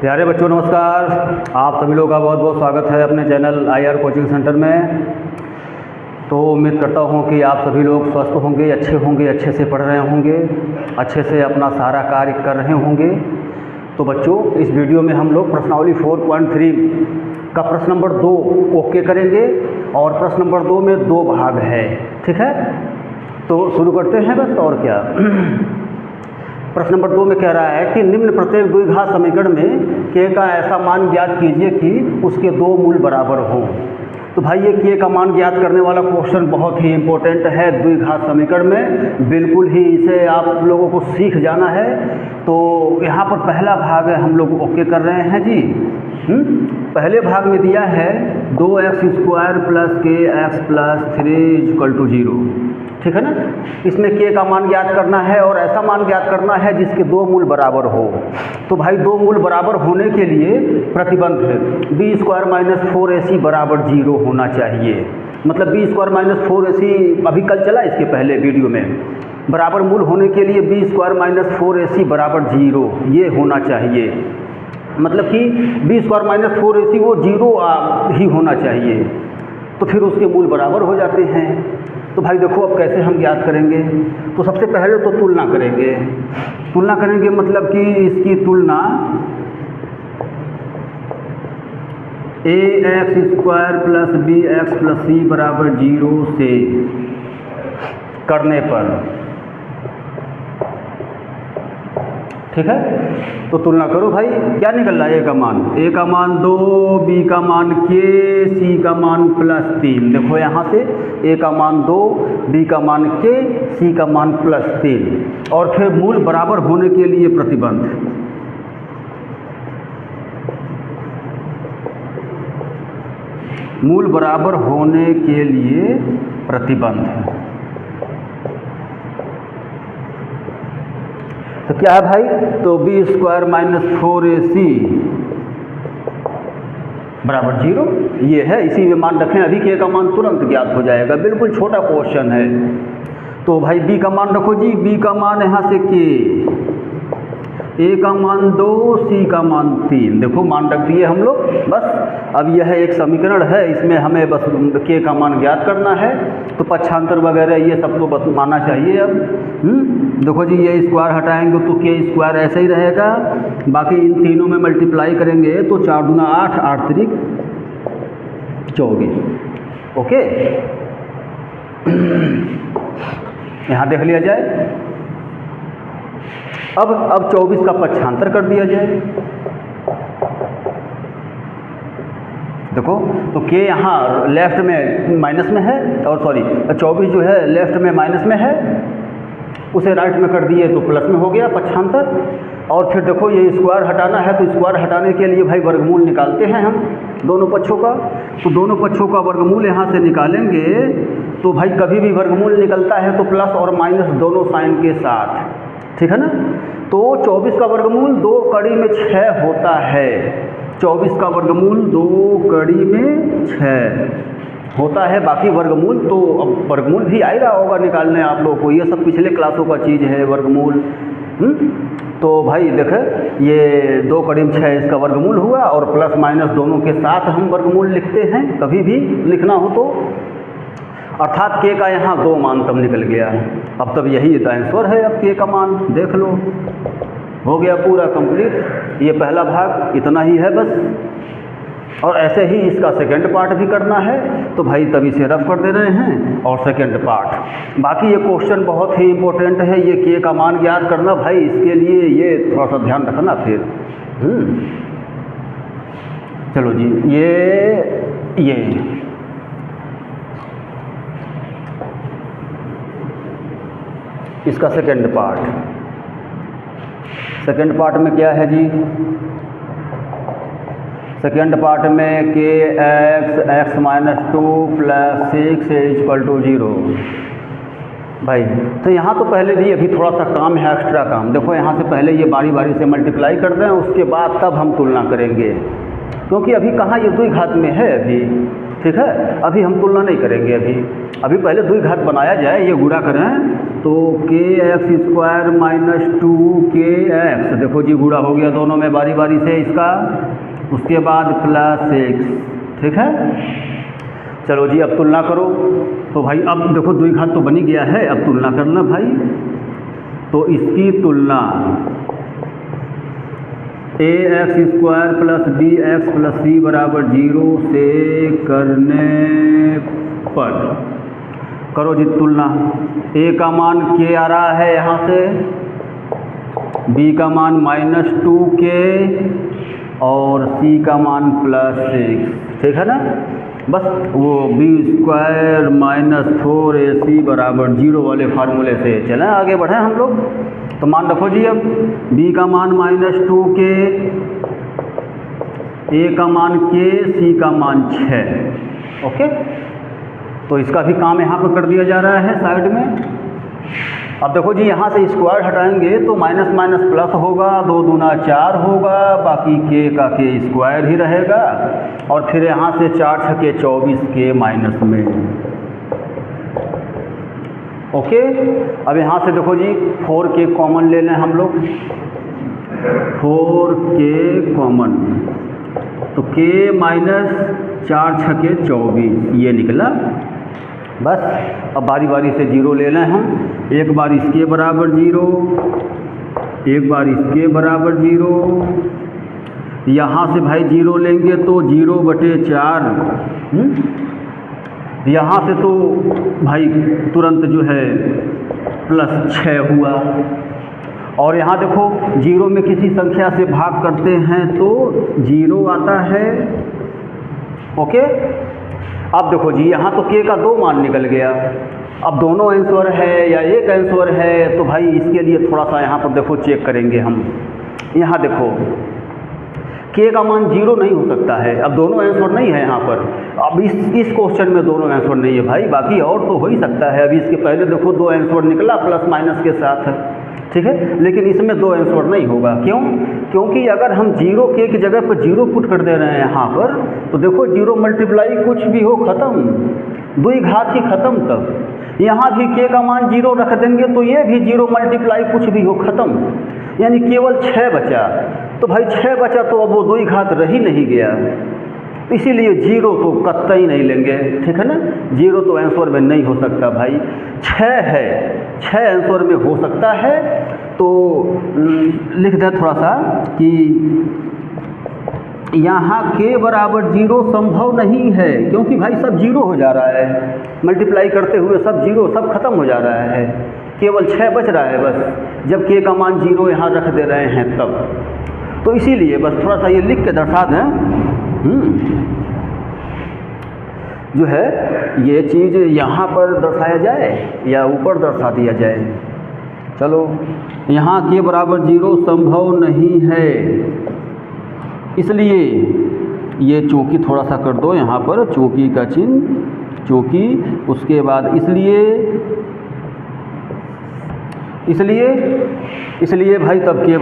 प्यारे बच्चों नमस्कार। आप सभी लोगों का बहुत बहुत स्वागत है अपने चैनल IR कोचिंग सेंटर में। तो उम्मीद करता हूँ कि आप सभी लोग स्वस्थ होंगे, अच्छे से पढ़ रहे होंगे, अच्छे से अपना सारा कार्य कर रहे होंगे। तो बच्चों, इस वीडियो में हम लोग प्रश्नावली 4.3 का प्रश्न नंबर 2 ओके करेंगे और प्रश्न नंबर 2 में 2 भाग है। ठीक है, तो शुरू करते हैं बस, और क्या। प्रश्न नंबर 2 में कह रहा है कि निम्न प्रत्येक द्विघात समीकरण में k का ऐसा मान ज्ञात कीजिए कि उसके 2 मूल बराबर हों। तो भाई ये k का मान ज्ञात करने वाला क्वेश्चन बहुत ही इम्पोर्टेंट है द्विघात समीकरण में, बिल्कुल ही इसे आप लोगों को सीख जाना है। तो यहाँ पर पहला भाग हम लोग ओके कर रहे हैं जी। पहले भाग में दिया है 2x² + kx + 3 = 0। ठीक है ना। इसमें k का मान ज्ञात करना है और ऐसा मान ज्ञात करना है जिसके 2 मूल बराबर हो। तो भाई 2 मूल बराबर होने के लिए प्रतिबंध है b² - 4ac = 0 होना चाहिए। मतलब b² - 4ac अभी कल चला इसके पहले वीडियो में, बराबर मूल होने के लिए b² - 4ac = 0 ये होना चाहिए। मतलब कि b² - 4ac वो 0 ही होना चाहिए, तो फिर उसके मूल बराबर हो जाते हैं। तो भाई देखो अब कैसे हम ज्ञात करेंगे। तो सबसे पहले तो तुलना करेंगे मतलब कि इसकी तुलना ax² + bx + c = 0 से करने पर, ठीक है। तो तुलना करो भाई, क्या निकल रहा है। a का मान 2, b का मान k, c का मान +3। देखो यहाँ से a का मान 2, b का मान k, c का मान +3। और फिर मूल बराबर होने के लिए प्रतिबंध, मूल बराबर होने के लिए प्रतिबंध। तो क्या है भाई, तो b² - 4ac = 0 ये है। इसी में मान रखें, अभी k का मान तुरंत ज्ञात हो जाएगा, बिल्कुल छोटा क्वेश्चन है। तो भाई b का मान रखो जी, b का मान यहाँ से k, a का मान 2, c का मान 3। देखो मान रख दिए हम लोग। बस अब यह एक समीकरण है, इसमें हमें बस k का मान ज्ञात करना है। तो पक्षांतर वगैरह ये सब तो माना चाहिए। अब देखो जी, ये स्क्वायर हटाएंगे तो k² ऐसे ही रहेगा, बाकी इन तीनों में मल्टीप्लाई करेंगे तो 4 दूना 8, 8 त्रिक 24। ओके, यहाँ देख लिया जाए। अब 24 का पक्षांतर कर दिया जाए। देखो तो k यहाँ लेफ्ट में माइनस में है, और सॉरी 24 जो है लेफ्ट में माइनस में है, उसे राइट में कर दिए तो प्लस में हो गया पक्षांतर। और फिर देखो ये स्क्वायर हटाना है, तो स्क्वायर हटाने के लिए भाई वर्गमूल निकालते हैं हम दोनों पक्षों का। तो दोनों पक्षों का वर्गमूल यहाँ से निकालेंगे तो भाई कभी भी वर्गमूल निकलता है तो प्लस और माइनस दोनों साइन के साथ, ठीक है ना। तो 24 का वर्गमूल 2 कड़ी में 6 होता है। 24 का वर्गमूल 2 कड़ी में 6 होता है। बाकी वर्गमूल तो अब वर्गमूल भी आ ही रहा होगा निकालने आप लोगों को, ये सब पिछले क्लासों का चीज़ है वर्गमूल। तो भाई देखे ये 2 कड़ी में 6 इसका वर्गमूल हुआ, और प्लस माइनस दोनों के साथ हम वर्गमूल लिखते हैं कभी भी लिखना हो तो। अर्थात k का यहाँ 2 मान तब निकल गया है। अब तब यही आंसर है। अब k का मान देख लो, हो गया पूरा कंप्लीट। ये पहला भाग इतना ही है बस, और ऐसे ही इसका सेकंड पार्ट भी करना है। तो भाई तभी से रफ कर दे रहे हैं और सेकंड पार्ट। बाकी ये क्वेश्चन बहुत ही इंपॉर्टेंट है, ये k का मान ज्ञात करना भाई, इसके लिए ये थोड़ा सा ध्यान रखना फिर। चलो जी, ये इसका सेकंड पार्ट में क्या है जी। सेकंड पार्ट में kx x - 2 + 6 = 0। भाई तो यहाँ तो पहले भी अभी थोड़ा सा काम है, एक्स्ट्रा काम। देखो यहाँ से पहले ये बारी बारी से मल्टीप्लाई कर दें, उसके बाद तब हम तुलना करेंगे, क्योंकि अभी कहाँ ये द्विघात में है अभी। ठीक है, अभी हम तुलना नहीं करेंगे अभी। अभी पहले द्विघात बनाया जाए, ये गुणा करें तो kx² माइनस 2kx, देखो जी गुणा हो गया दोनों में बारी बारी से इसका, उसके बाद प्लस x, ठीक है। चलो जी अब तुलना करो, तो भाई अब देखो द्विघात तो बन ही गया है, अब तुलना करना भाई, तो इसकी तुलना ax² plus bx plus c बराबर 0 से करने पर करो जी तुलना। a का मान k आ रहा है यहाँ से, b का मान माइनस 2k और c का मान प्लस 6, ठीक है ना। बस वो b² माइनस 4ac बराबर 0 वाले फार्मूले से चलें आगे बढ़ें हम लोग। तो मान रखो जी अब b का मान माइनस 2k, a का मान k, c का मान 6, ओके। तो इसका भी काम यहाँ पर कर दिया जा रहा है साइड में। अब देखो जी यहाँ से स्क्वायर हटाएंगे तो माइनस माइनस प्लस होगा, 2 दूना 4 होगा, बाकी k का k स्क्वायर ही रहेगा, और फिर यहाँ से 4 छके 24 k माइनस में, ओके। अब यहाँ से देखो जी 4k कॉमन ले लें हम लोग, 4k कॉमन, तो k माइनस 4 छके 24 ये निकला। बस अब बारी बारी से 0 ले लें हम, एक बार इसके बराबर 0, एक बार इसके बराबर 0, यहाँ से भाई 0 लेंगे तो 0/4, यहाँ से तो भाई तुरंत जो है प्लस 6 हुआ, और यहाँ देखो 0 में किसी संख्या से भाग करते हैं तो 0 आता है, ओके। अब देखो जी यहाँ तो k का 2 मान निकल गया, अब दोनों आंसर है या एक आंसर है, तो भाई इसके लिए थोड़ा सा यहाँ पर देखो चेक करेंगे हम। यहाँ देखो k का मान 0 नहीं हो सकता है, अब दोनों आंसर नहीं है यहाँ पर, अब इस क्वेश्चन में दोनों आंसर नहीं है भाई, बाकी और तो हो ही सकता है। अभी इसके पहले देखो 2 आंसर निकला प्लस माइनस के साथ, ठीक है, लेकिन इसमें 2 आंसर नहीं होगा। क्यों? क्योंकि अगर हम 0k की जगह पर 0 पुट कर दे रहे हैं यहाँ पर, तो देखो 0 मल्टीप्लाई कुछ भी हो ख़त्म, द्विघात ही ख़त्म। तब यहाँ भी k का मान 0 रख देंगे तो ये भी 0 मल्टीप्लाई कुछ भी हो ख़त्म, यानी केवल 6 बचा। तो भाई 6 बचा तो अब वो द्विघात रह ही नहीं गया, इसीलिए 0 तो कतई नहीं लेंगे, ठीक है ना। 0 तो आंसर में नहीं हो सकता भाई, 6 है, 6 आंसर में हो सकता है। तो लिख दें थोड़ा सा कि यहाँ k बराबर 0 संभव नहीं है, क्योंकि भाई सब 0 हो जा रहा है, मल्टीप्लाई करते हुए सब 0 सब खत्म हो जा रहा है, केवल 6 बच रहा है बस, जब k का मान 0 यहाँ रख दे रहे हैं तब। तो इसीलिए बस थोड़ा सा ये लिख के दर्शा दें, जो है ये चीज़ यहाँ पर दर्शाया जाए या ऊपर दर्शा दिया जाए। चलो यहाँ k बराबर 0 संभव नहीं है, इसलिए ये चौकी थोड़ा सा कर दो यहाँ पर, चौकी का चिन्ह, चौकी, उसके बाद इसलिए भाई तब k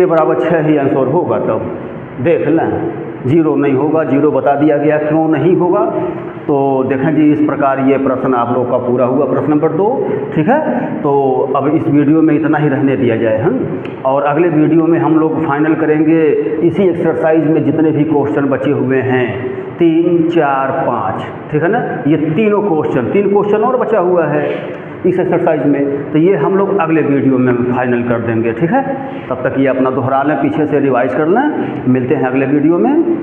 बराबर 6 ही आंसर होगा। तब देख लें 0 नहीं होगा, 0 बता दिया गया क्यों नहीं होगा। तो देखें जी इस प्रकार ये प्रश्न आप लोग का पूरा हुआ, प्रश्न नंबर 2, ठीक है। तो अब इस वीडियो में इतना ही रहने दिया जाए हम, और अगले वीडियो में हम लोग फाइनल करेंगे इसी एक्सरसाइज में जितने भी क्वेश्चन बचे हुए हैं, 3, 4, 5, ठीक है ना। ये तीन क्वेश्चन और बचा हुआ है इस एक्सरसाइज में, तो ये हम लोग अगले वीडियो में फाइनल कर देंगे, ठीक है। तब तक ये अपना दोहरा लें, पीछे से रिवाइज कर लें, मिलते हैं अगले वीडियो में।